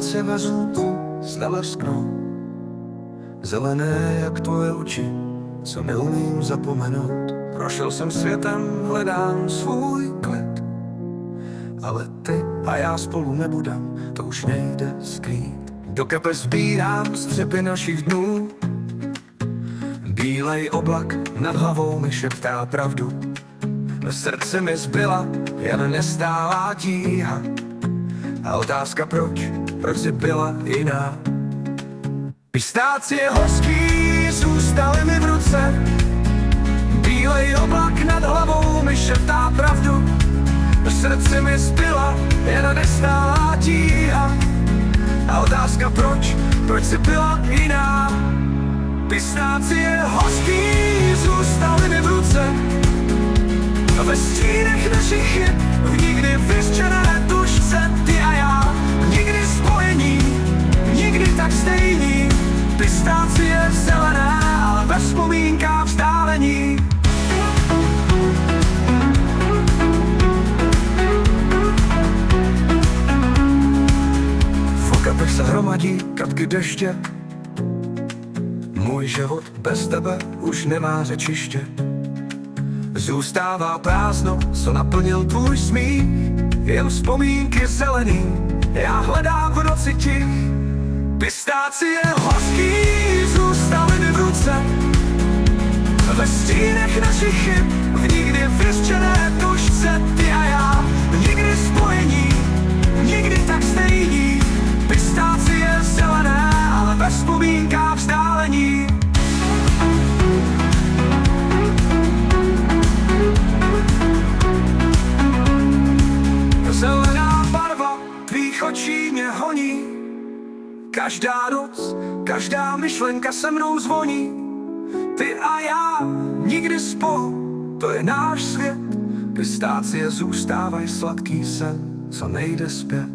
si vezmu z nelesknou, zelené jak tvoje oči, co neumím zapomenout. Prošel jsem světem, hledám svůj klid, ale ty a já spolu nebudem, to už nejde skrýt. Do kapes sbírám střepy našich dnů, bílej oblak nad hlavou mi šeptá pravdu. V srdci mi zbyla jen nestálá tíha a otázka proč jsi byla jiná. Pistácie hořký zůstaly mi v ruce, bílej oblak nad hlavou mi šeptá pravdu. V srdci mi zbyla jen nestálá tíha a otázka proč jsi byla jiná. Pistácie hořký zůstaly mi v ruce, ve stínech našich chyb, v nikdy vyřčené tužce. Ty a já, nikdy spojení, nikdy tak stejný. Pistácie zelené, ale ve vzpomínkách vzdálení. V okapech se hromadí kapky deště, můj život bez tebe už nemá řečiště. Zůstává prázdno, co naplnil tvůj smích, jen vzpomínky zelený, já hledám v noci tich. Pistácie hořký zůstaly mi v ruce, ve stínech našich chyb, v nikdy vyřčené tužce. Ty a já, nikdy spojení, nikdy tak stejní. Pistácie zelené, ale ve vzpomínkách vzdálení. Zelená barva tvých očí mě honí, každá noc, každá myšlenka se mnou zvoní. Ty a já, nikdy spolu, to je náš svět. Pistácie zůstávají sladký sen, co nejde zpět.